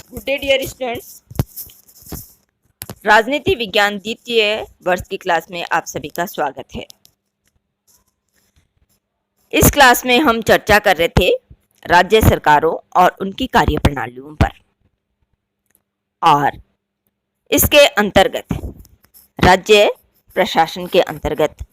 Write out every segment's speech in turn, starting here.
Good day dear students. राजनीति विज्ञान द्वितीय वर्ष की क्लास में आप सभी का स्वागत है। इस क्लास में हम चर्चा कर रहे थे राज्य सरकारों और उनकी कार्यप्रणालियों पर, और इसके अंतर्गत राज्य प्रशासन के अंतर्गत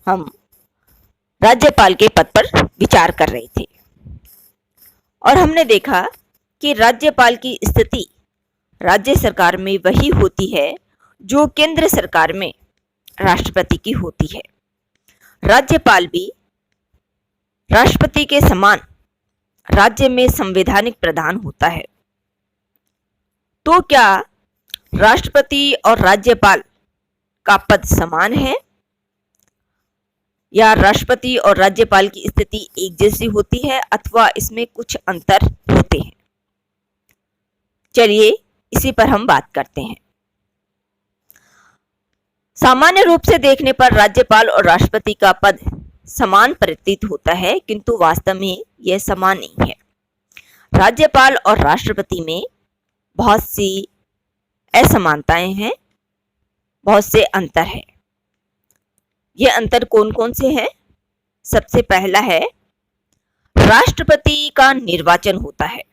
हम राज्यपाल के पद पर विचार कर रहे थे। और हमने देखा कि राज्यपाल की स्थिति राज्य सरकार में वही होती है जो केंद्र सरकार में राष्ट्रपति की होती है। राज्यपाल भी राष्ट्रपति के समान राज्य में संवैधानिक प्रधान होता है। तो क्या राष्ट्रपति और राज्यपाल का पद समान है या राष्ट्रपति और राज्यपाल की स्थिति एक जैसी होती है अथवा इसमें कुछ अंतर होते हैं? चलिए इसी पर हम बात करते हैं। सामान्य रूप से देखने पर राज्यपाल और राष्ट्रपति का पद समान प्रतीत होता है, किंतु वास्तव में यह समान नहीं है। राज्यपाल और राष्ट्रपति में बहुत सी असमानताएं हैं, बहुत से अंतर है। ये अंतर कौन कौन से हैं? सबसे पहला है, राष्ट्रपति का निर्वाचन होता है।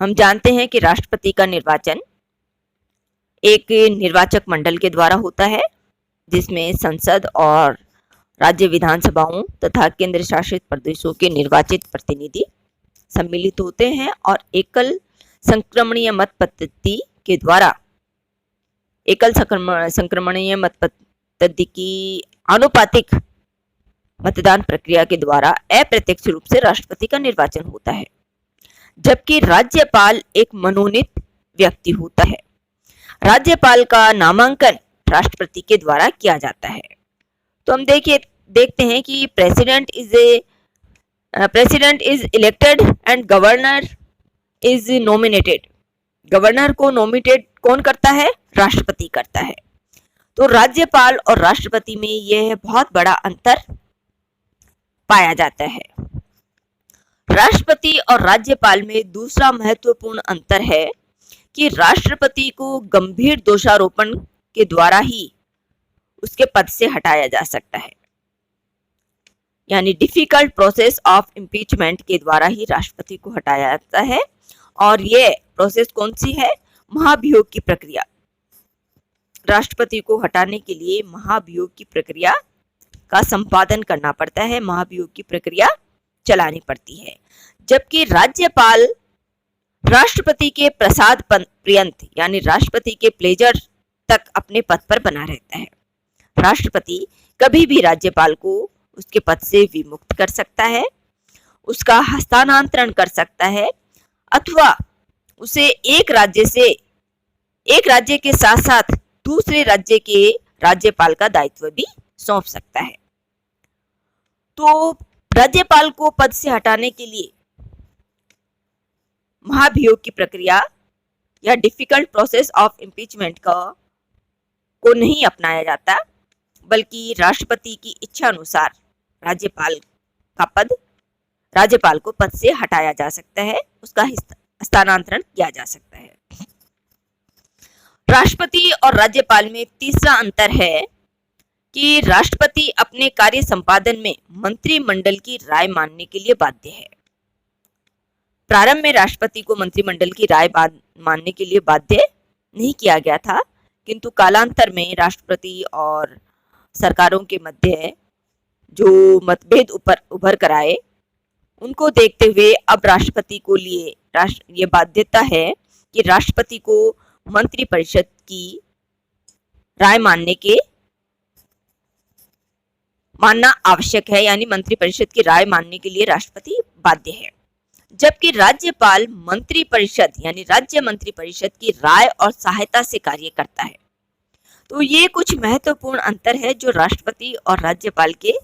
हम जानते हैं कि राष्ट्रपति का निर्वाचन एक निर्वाचक मंडल के द्वारा होता है, जिसमें संसद और राज्य विधानसभाओं तथा केंद्र शासित प्रदेशों के निर्वाचित प्रतिनिधि सम्मिलित होते हैं और एकल संक्रमणीय मत पद्धति के द्वारा की आनुपातिक मतदान प्रक्रिया के द्वारा अप्रत्यक्ष रूप से राष्ट्रपति का निर्वाचन होता है, जबकि राज्यपाल एक मनोनीत व्यक्ति होता है। राज्यपाल का नामांकन राष्ट्रपति के द्वारा किया जाता है। तो हम देखते हैं कि president is elected and governor is nominated. Governor को नॉमिनेट कौन करता है? राष्ट्रपति करता है। तो राज्यपाल और राष्ट्रपति में यह बहुत बड़ा अंतर पाया जाता है। राष्ट्रपति और राज्यपाल में दूसरा महत्वपूर्ण अंतर है कि राष्ट्रपति को गंभीर दोषारोपण के द्वारा ही उसके पद से हटाया जा सकता है, यानी डिफिकल्ट प्रोसेस ऑफ इम्पीचमेंट के द्वारा ही राष्ट्रपति को हटाया जाता है। और यह प्रोसेस कौन सी है? महाभियोग की प्रक्रिया। राष्ट्रपति को हटाने के लिए महाभियोग की प्रक्रिया का संपादन करना पड़ता है, महाभियोग की प्रक्रिया चलानी पड़ती है। जबकि राज्यपाल राष्ट्रपति के प्रसाद पर्यंत, यानी राष्ट्रपति के प्लेजर तक अपने पद पर बना रहता है। राष्ट्रपति कभी भी राज्यपाल को उसके पद से विमुक्त कर सकता है, उसका हस्तांतरण कर सकता है, अथवा उसे एक राज्य के साथ साथ दूसरे राज्य के राज्यपाल का दायित्व भी सौंप सकता है। तो राज्यपाल को पद से हटाने के लिए महाभियोग की प्रक्रिया या डिफिकल्ट प्रोसेस ऑफ इम्पीचमेंट को नहीं अपनाया जाता, बल्कि राष्ट्रपति की इच्छा अनुसार राज्यपाल को पद से हटाया जा सकता है, उसका हस्तांतरण किया जा सकता है। राष्ट्रपति और राज्यपाल में तीसरा अंतर है कि राष्ट्रपति अपने कार्य संपादन में मंत्रिमंडल की राय मानने के लिए बाध्य है। प्रारंभ में राष्ट्रपति को मंत्रिमंडल की राय मानने के लिए बाध्य नहीं किया गया था, किंतु कालांतर में राष्ट्रपति और सरकारों के मध्य जो मतभेद उभर कर आए, उनको देखते हुए अब राष्ट्रपति को लिए ये बाध्यता है कि राष्ट्रपति को मंत्रिपरिषद की राय मानना आवश्यक है, यानी मंत्रिपरिषद की राय मानने के लिए राष्ट्रपति बाध्य है। जबकि राज्यपाल मंत्रिपरिषद यानी राज्य मंत्रिपरिषद की राय और सहायता से कार्य करता है। तो ये कुछ महत्वपूर्ण अंतर है जो राष्ट्रपति और राज्यपाल के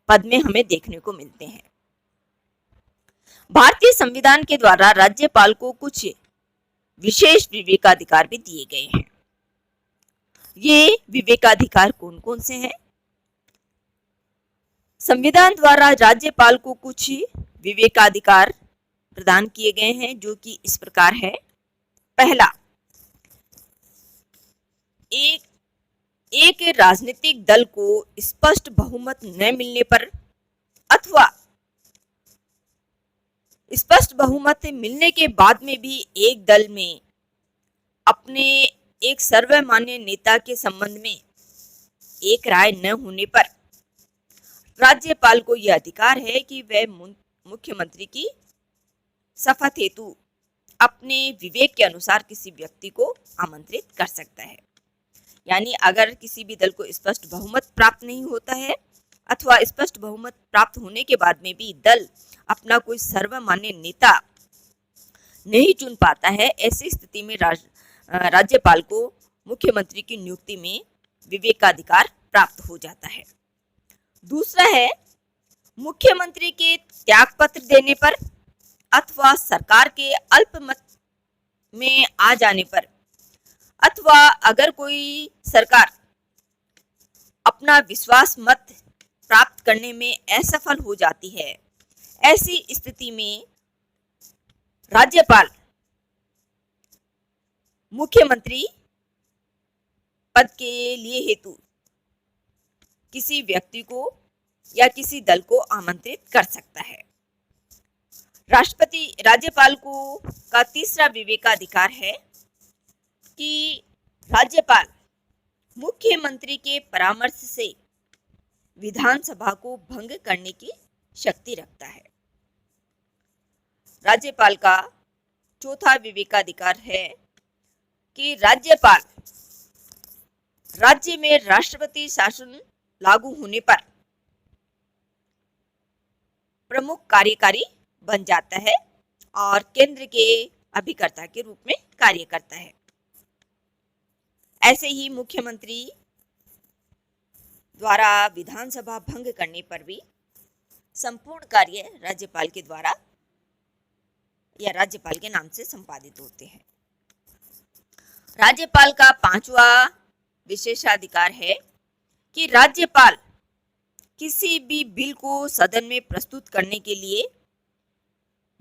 पद में हमें देखने को मिलते हैं। भारतीय संविधान के द्वारा राज्यपाल को कुछ विशेष विवेकाधिकार भी दिए गए हैं। ये विवेकाधिकार कौन कौन से हैं? संविधान द्वारा राज्यपाल को कुछ विवेकाधिकार प्रदान किए गए हैं, जो कि इस प्रकार है। पहला, एक राजनीतिक दल को स्पष्ट बहुमत न मिलने पर अथवा स्पष्ट बहुमत मिलने के बाद में भी एक दल में अपने एक सर्वमान्य नेता के संबंध में एक राय न होने पर राज्यपाल को यह अधिकार है कि वह मुख्यमंत्री की शपथ हेतु अपने विवेक के अनुसार किसी व्यक्ति को आमंत्रित कर सकता है। यानी अगर किसी भी दल को स्पष्ट बहुमत प्राप्त नहीं होता है अथवा स्पष्ट बहुमत प्राप्त होने के बाद में भी दल अपना कोई सर्वमान्य नेता नहीं चुन पाता है, ऐसी स्थिति में राज्यपाल को मुख्यमंत्री की नियुक्ति में विवेक का अधिकार प्राप्त हो जाता है। दूसरा है, मुख्यमंत्री के त्यागपत्र देने पर अथवा सरकार के अल्पमत में आ जाने पर अथवा अगर कोई सरकार अपना विश्वास मत प्राप्त करने में असफल हो जाती है, ऐसी स्थिति में राज्यपाल मुख्यमंत्री पद के लिए हेतु किसी व्यक्ति को या किसी दल को आमंत्रित कर सकता है। राज्यपाल को का तीसरा विवेकाधिकार है कि राज्यपाल मुख्यमंत्री के परामर्श से विधानसभा को भंग करने की शक्ति रखता है। राज्यपाल का चौथा विवेकाधिकार है कि राज्यपाल राज्य में राष्ट्रपति शासन लागू होने पर प्रमुख कार्यकारी बन जाता है और केंद्र के अभिकर्ता के रूप में कार्य करता है। ऐसे ही मुख्यमंत्री द्वारा विधानसभा भंग करने पर भी संपूर्ण कार्य राज्यपाल के द्वारा या राज्यपाल के नाम से संपादित होते हैं। राज्यपाल का पांचवा विशेषाधिकार है कि राज्यपाल किसी भी बिल को सदन में प्रस्तुत करने के लिए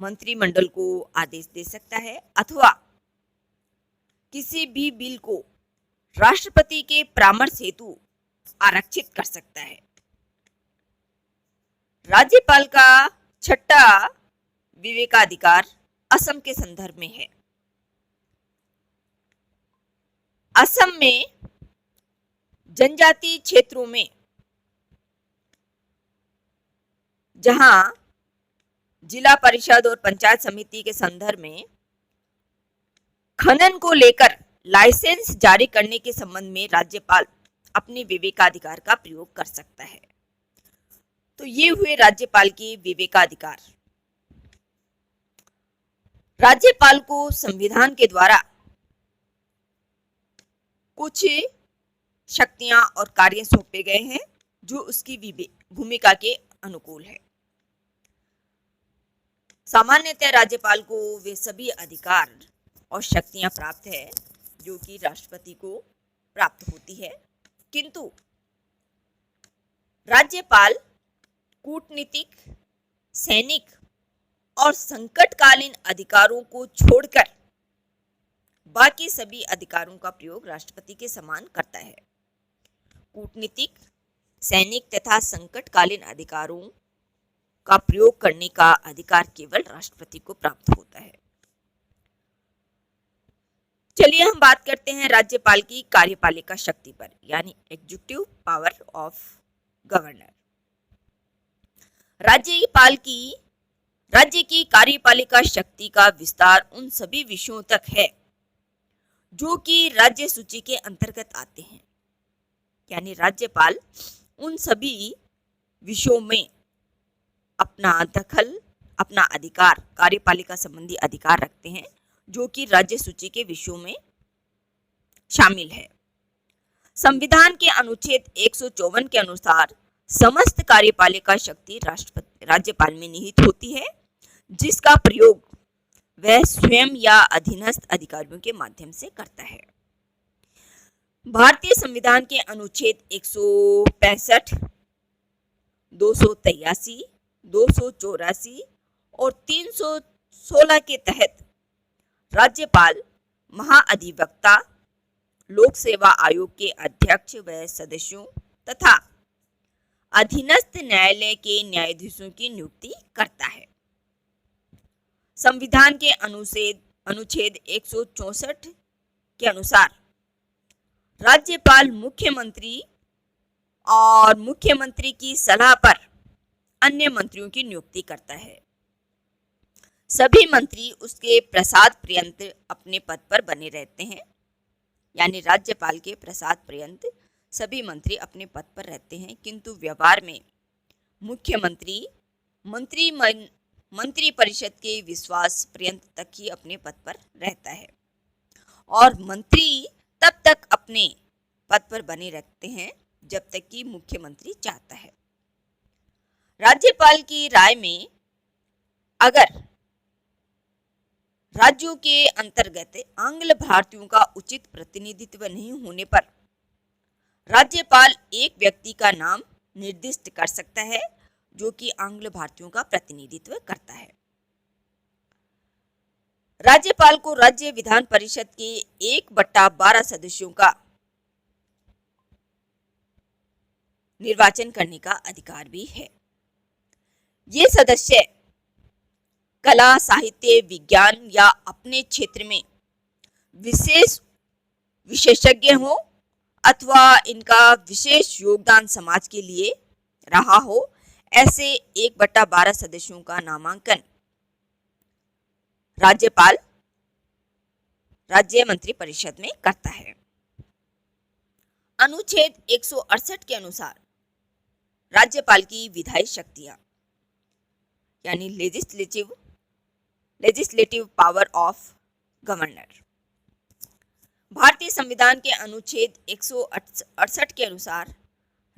मंत्रिमंडल को आदेश दे सकता है अथवा किसी भी बिल को राष्ट्रपति के परामर्श हेतु आरक्षित कर सकता है। राज्यपाल का छठा विवेकाधिकार असम के संदर्भ में है। असम में जनजातीय क्षेत्रों में जहां जिला परिषद और पंचायत समिति के संदर्भ में खनन को लेकर लाइसेंस जारी करने के संबंध में राज्यपाल अपने विवेकाधिकार का प्रयोग कर सकता है। तो ये हुए राज्यपाल के विवेकाधिकार। राज्यपाल को संविधान के द्वारा कुछ शक्तियां और कार्य सौंपे गए हैं जो उसकी भूमिका के अनुकूल है। सामान्यतः राज्यपाल को वे सभी अधिकार और शक्तियां प्राप्त है जो कि राष्ट्रपति को प्राप्त होती है, किंतु राज्यपाल कूटनीतिक, सैनिक और संकटकालीन अधिकारों को छोड़कर बाकी सभी अधिकारों का प्रयोग राष्ट्रपति के समान करता है। कूटनीतिक, सैनिक तथा संकटकालीन अधिकारों का प्रयोग करने का अधिकार केवल राष्ट्रपति को प्राप्त होता है। चलिए हम बात करते हैं राज्यपाल की कार्यपालिका शक्ति पर, यानी एग्जीक्यूटिव पावर ऑफ गवर्नर। राज्य की कार्यपालिका शक्ति का विस्तार उन सभी विषयों तक है जो कि राज्य सूची के अंतर्गत आते हैं। यानी राज्यपाल उन सभी विषयों में अपना दखल, अपना अधिकार, कार्यपालिका संबंधी अधिकार रखते हैं जो कि राज्य सूची के विषयों में शामिल है। संविधान के अनुच्छेद 154 के अनुसार समस्त कार्यपालिका शक्ति राज्यपाल में निहित होती है, जिसका प्रयोग वह स्वयं या अधीनस्थ अधिकारियों के माध्यम से करता है। भारतीय संविधान के अनुच्छेद 165, 283, 284 और 16 के तहत राज्यपाल महाअधिवक्ता, लोक सेवा आयोग के अध्यक्ष व सदस्यों तथा अधीनस्थ न्यायालय के न्यायाधीशों की नियुक्ति करता है। संविधान के अनुच्छेद 164 के अनुसार राज्यपाल मुख्यमंत्री और मुख्यमंत्री की सलाह पर अन्य मंत्रियों की नियुक्ति करता है। सभी मंत्री उसके प्रसाद पर्यंत अपने पद पर बने रहते हैं, यानी राज्यपाल के प्रसाद पर्यंत सभी मंत्री अपने पद पर रहते हैं, किंतु व्यवहार में मुख्यमंत्री मंत्री परिषद के विश्वास पर्यंत तक ही अपने पद पर रहता है और मंत्री तब तक अपने पद पर बने रहते हैं जब तक कि मुख्यमंत्री चाहता है। राज्यपाल की राय में अगर राज्यों के अंतर्गत आंग्ल भारतीयों का उचित प्रतिनिधित्व नहीं होने पर राज्यपाल एक व्यक्ति का नाम निर्दिष्ट कर सकता है जो कि आंग्ल भारतीयों का प्रतिनिधित्व करता है। राज्यपाल को राज्य विधान परिषद के 1/12 सदस्यों का निर्वाचन करने का अधिकार भी है। ये सदस्य कला, साहित्य, विज्ञान या अपने क्षेत्र में विशेषज्ञ हो अथवा इनका विशेष योगदान समाज के लिए रहा हो, ऐसे 1/12 सदस्यों का नामांकन राज्यपाल राज्य मंत्री परिषद में करता है। अनुच्छेद 168 के अनुसार राज्यपाल की विधायी शक्तियां यानी लेजिस्लेटिव पावर ऑफ गवर्नर भारतीय संविधान के अनुच्छेद 168 के अनुसार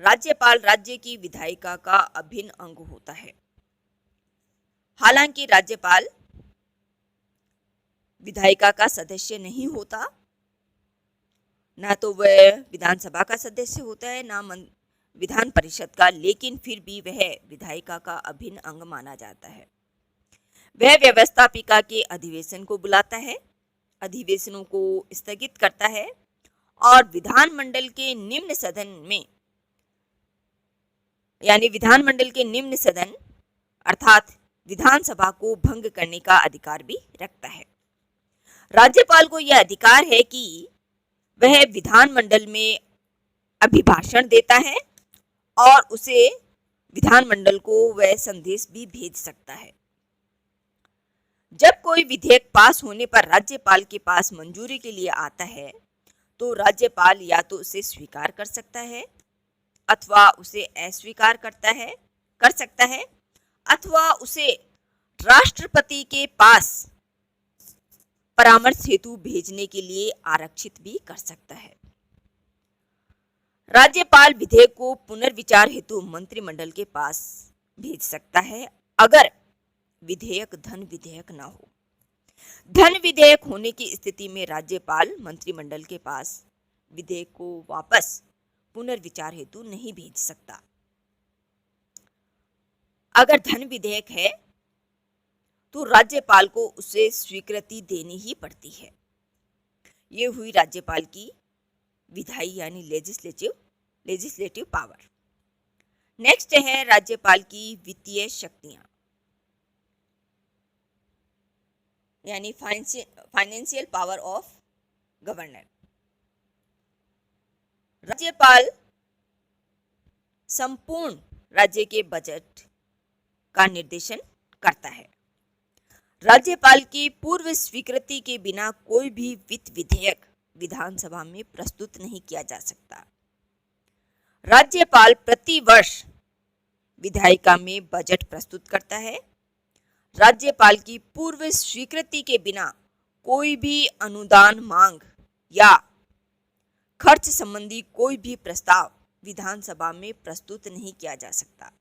राज्यपाल राज्य की विधायिका का अभिन्न अंग होता है। हालांकि राज्यपाल विधायिका का सदस्य नहीं होता, ना तो वह विधानसभा का सदस्य होता है, ना विधान परिषद का, लेकिन फिर भी वह विधायिका का अभिन्न अंग माना जाता है। वह व्यवस्थापिका के अधिवेशन को बुलाता है, अधिवेशनों को स्थगित करता है और विधानमंडल के निम्न सदन में यानी विधानमंडल के निम्न सदन अर्थात विधानसभा को भंग करने का अधिकार भी रखता है। राज्यपाल को यह अधिकार है कि वह विधानमंडल में अभिभाषण देता है और उसे विधानमंडल को वह संदेश भी भेज सकता है। जब कोई विधेयक पास होने पर राज्यपाल के पास मंजूरी के लिए आता है तो राज्यपाल या तो उसे स्वीकार कर सकता है अथवा उसे अस्वीकार कर सकता है अथवा उसे राष्ट्रपति के पास परामर्श हेतु भेजने के लिए आरक्षित भी कर सकता है। राज्यपाल विधेयक को पुनर्विचार हेतु मंत्रिमंडल के पास भेज सकता है अगर विधेयक धन विधेयक न हो। धन विधेयक होने की स्थिति में राज्यपाल मंत्रिमंडल के पास विधेयक को वापस पुनर्विचार हेतु नहीं भेज सकता। अगर धन विधेयक है तो राज्यपाल को उसे स्वीकृति देनी ही पड़ती है। ये हुई राज्यपाल की विधायी यानी लेजिस्लेटिव पावर। नेक्स्ट है राज्यपाल की वित्तीय शक्तियां यानी फाइनेंशियल पावर ऑफ गवर्नर। राज्यपाल संपूर्ण राज्य के बजट का निर्देशन करता है। राज्यपाल की पूर्व स्वीकृति के बिना कोई भी वित्त विधेयक विधानसभा में प्रस्तुत नहीं किया जा सकता। राज्यपाल प्रति वर्ष विधायिका में बजट प्रस्तुत करता है। राज्यपाल की पूर्व स्वीकृति के बिना कोई भी अनुदान मांग या खर्च संबंधी कोई भी प्रस्ताव विधानसभा में प्रस्तुत नहीं किया जा सकता।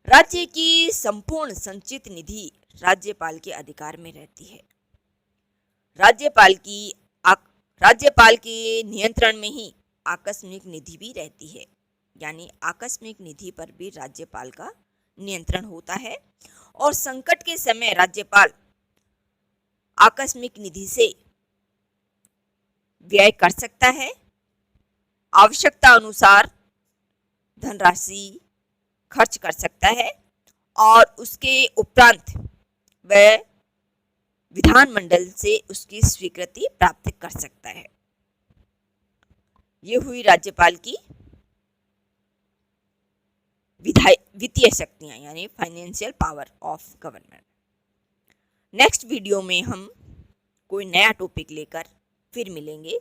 राज्य की संपूर्ण संचित निधि राज्यपाल के अधिकार में रहती है। राज्यपाल के नियंत्रण में ही आकस्मिक निधि भी रहती है, यानी आकस्मिक निधि पर भी राज्यपाल का नियंत्रण होता है और संकट के समय राज्यपाल आकस्मिक निधि से व्यय कर सकता है, आवश्यकता अनुसार धनराशि खर्च कर सकता है और उसके उपरांत वह विधानमंडल से उसकी स्वीकृति प्राप्त कर सकता है। ये हुई राज्यपाल की वित्तीय शक्तियां यानी financial power of government. Next video में हम कोई नया टॉपिक लेकर फिर मिलेंगे।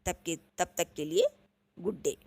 तब तक के लिए गुड डे।